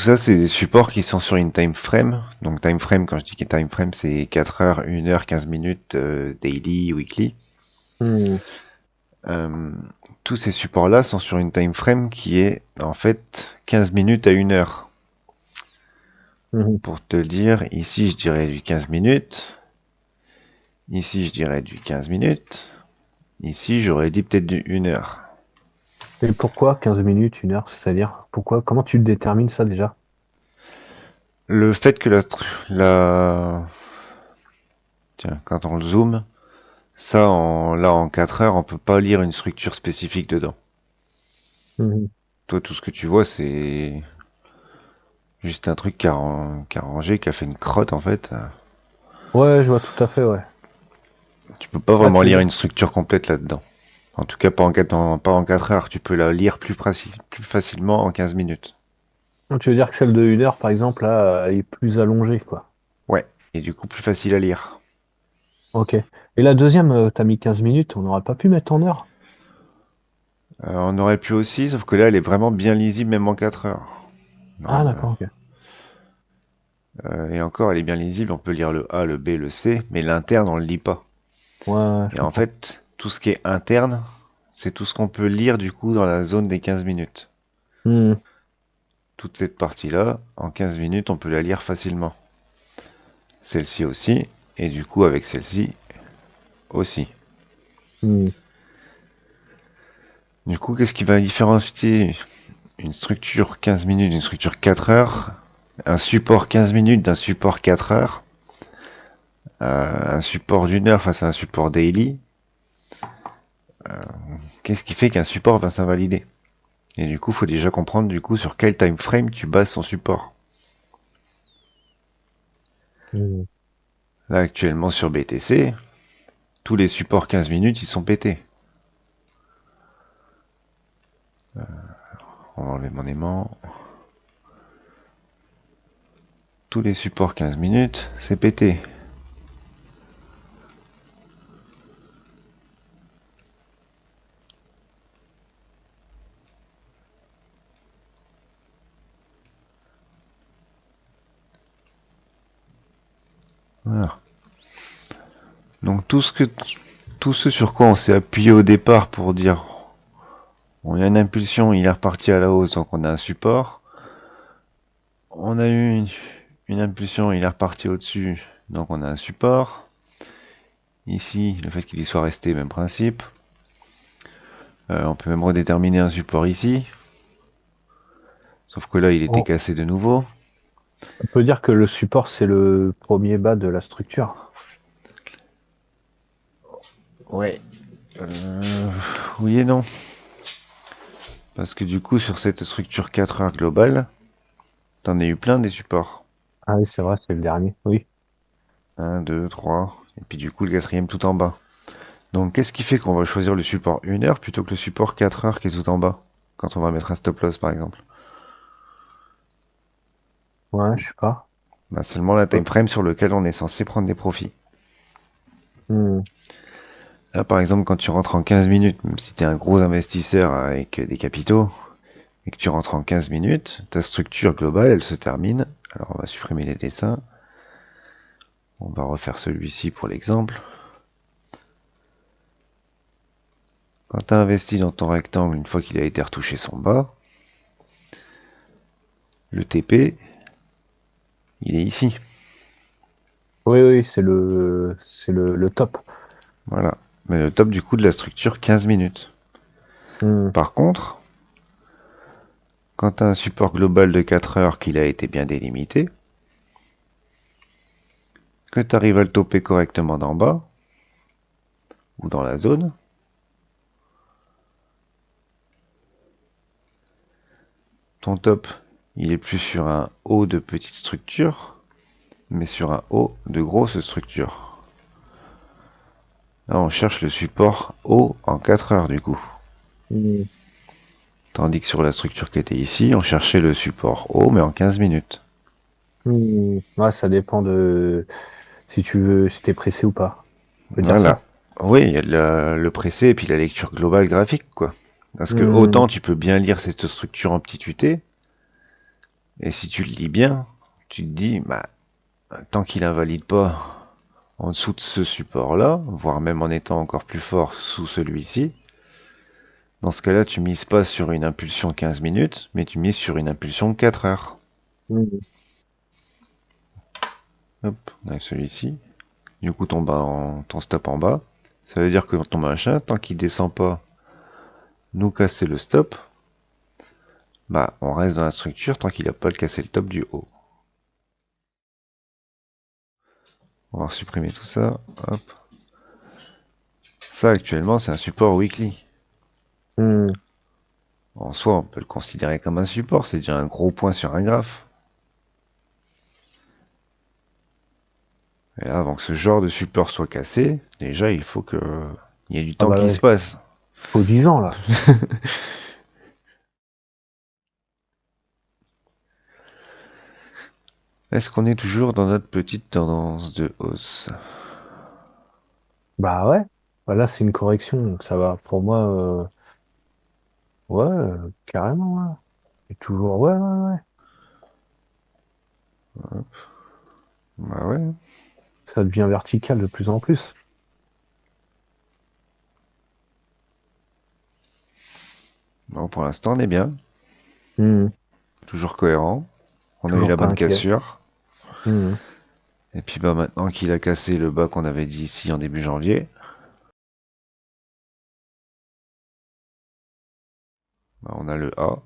tout ça, c'est des supports qui sont sur une time frame. Donc time frame, quand je dis que time frame, c'est 4 heures, 1 heure, 15 minutes, daily, weekly. Hmm. Euh, Tous ces supports-là sont sur une time frame qui est en fait 15 minutes à 1 heure. Mhm. Pour te le dire, ici je dirais du 15 minutes, ici je dirais du 15 minutes, ici j'aurais dit peut-être du 1 heure. Et pourquoi 15 minutes, 1 heure, c'est-à-dire pourquoi, comment tu détermines ça déjà? Le fait que tiens, quand on le zoome, ça là en 4 heures, on peut pas lire une structure spécifique dedans. Mhm. Toi, tout ce que tu vois, c'est juste un truc qui a rangé, qui a fait une crotte en fait. Ouais, je vois tout à fait, ouais. Tu peux pas Ah, vraiment tu veux lire dire, une structure complète là-dedans. En tout cas, pas en 4 heures. Tu peux la lire plus facilement en 15 minutes. tu veux dire que celle de 1 heure, par exemple, là, elle est plus allongée, quoi. Ouais. Et du coup, plus facile à lire. Ok. Et la deuxième, t'as mis 15 minutes, on n'aurait pas pu mettre en heure? On aurait pu aussi, sauf que là, elle est vraiment bien lisible même en 4 heures. Ah, Non, d'accord, ok. et encore, elle est bien lisible. On peut lire le A, le B, le C, mais l'interne, on le lit pas. Ouais, ouais, je Et en comprends. fait, tout ce qui est interne, c'est tout ce qu'on peut lire du coup dans la zone des 15 minutes. Hmm. Toute cette partie-là, en 15 minutes, on peut la lire facilement. Celle-ci aussi, et du coup avec celle-ci aussi. Hmm. Du coup, qu'est-ce qui va différencier une structure 15 minutes d'une structure 4 heures, un support 15 minutes d'un support 4 heures, un support d'1 heure face à un support daily? Qu'est-ce qui fait qu'un support va s'invalider? Et du coup, il faut déjà comprendre du coup sur quel time frame tu bases son support. Hmm. Là, actuellement sur BTC, tous les supports 15 minutes, ils sont pétés. On va enlever mon aimant. Tous les supports 15 minutes, c'est pété. Voilà. Donc tout ce sur quoi on s'est appuyé au départ pour dire on a une impulsion, il est reparti à la hausse, donc on a un support. On a eu une impulsion, il est reparti au-dessus, donc on a un support. Ici, le fait qu'il y soit resté, même principe. On peut même redéterminer un support ici, sauf que là, il était On, cassé de nouveau. on peut dire que le support, c'est le premier bas de la structure. Ouais. Oui et non. Parce que du coup, sur cette structure 4 heures globale, t'en as eu plein des supports. Ah oui, c'est vrai, c'est le dernier. Oui. Un, 2, 3. Et puis du coup, le quatrième tout en bas. Donc, qu'est-ce qui fait qu'on va choisir le support 1 heure plutôt que le support 4 heures qui est tout en bas? Quand on va mettre un stop loss, par exemple. Ouais, je sais pas. Bah, seulement la Euh, time frame sur lequel on est censé prendre des profits. hmm. Là, par exemple, quand tu rentres en 15 minutes, même si tu es un gros investisseur avec des capitaux, et que tu rentres en 15 minutes, ta structure globale, elle se termine. Alors, on va supprimer les dessins. On va refaire celui-ci pour l'exemple. Quand tu as investi dans ton rectangle, une fois qu'il a été retouché son bas, le TP, il est ici. Oui, oui, c'est le top. Voilà. Mais le top du coup de la structure 15 minutes. Hmm. Par contre, quand tu as un support global de 4 heures qu'il a été bien délimité, que tu arrives à le toper correctement d'en bas, ou dans la zone, ton top, il est plus sur un haut de petite structure, mais sur un haut de grosse structure. Là, on cherche le support haut en 4 heures du coup. Hmm. Tandis que sur la structure qui était ici, on cherchait le support haut, mais en 15 minutes. Hmm. Ouais, ça dépend de si tu veux, si t'es pressé ou pas. On peut dire Voilà. ça. Oui, il y a le pressé et puis la lecture globale graphique, quoi. Parce que Hmm. autant tu peux bien lire cette structure en petit UT, Et si tu le lis bien, tu te dis, bah, tant qu'il invalide pas en dessous de ce support-là, voire même en étant encore plus fort sous celui-ci, dans ce cas-là, tu mises pas sur une impulsion 15 minutes, mais tu mises sur une impulsion 4 heures. Mhm. Hop, on a celui-ci. Du coup, ton stop en bas. Ça veut dire que ton machin, tant qu'il descend pas, nous casser le stop, bah, on reste dans la structure tant qu'il a pas cassé le top du haut. On va supprimer tout ça. Hop. Ça, actuellement, c'est un support weekly. Mhm. En soi, on peut le considérer comme un support. C'est déjà un gros point sur un graphe. Et là, avant que ce genre de support soit cassé, déjà, il faut que il y ait du Ah temps bah qui là, se passe. faut 10 ans là. Est-ce qu'on est toujours dans notre petite tendance de hausse? Bah ouais. Bah là, c'est une correction, donc ça va. Pour moi, ouais, carrément, ouais. Et toujours, ouais, ouais, ouais. Bah ouais. Ça devient vertical de plus en plus. Bon, pour l'instant, on est bien. Mhm. Toujours cohérent. On a eu Toujours la pas bonne inquiet. cassure. Mhm. Et puis bah maintenant qu'il a cassé le bas qu'on avait dit ici en début janvier, bah, on a le A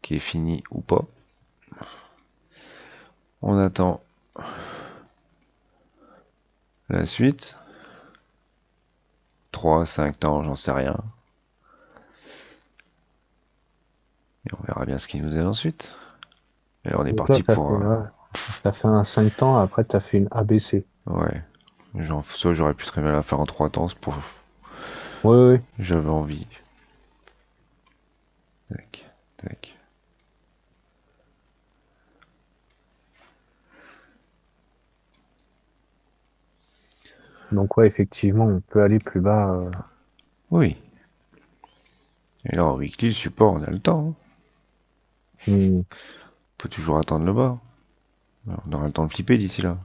qui est fini ou pas. On attend la suite. 3, 5 temps, j'en sais rien. Et on verra bien ce qu'il nous dit ensuite. Et là, on est Donc là, parti pour... ouais, t'as fait un 5 temps, après t'as fait une ABC. ouais. Ça, j'aurais pu très bien la faire en 3 temps. Ouais, ouais, ouais. J'avais envie. Tac, tac. Donc ouais, effectivement, on peut aller plus bas. Oui. Et là, en weekly, le support, on a le temps, hein. Hmm. On peut toujours attendre le bas. On aura le temps de flipper d'ici là.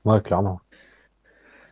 Ouais, clairement.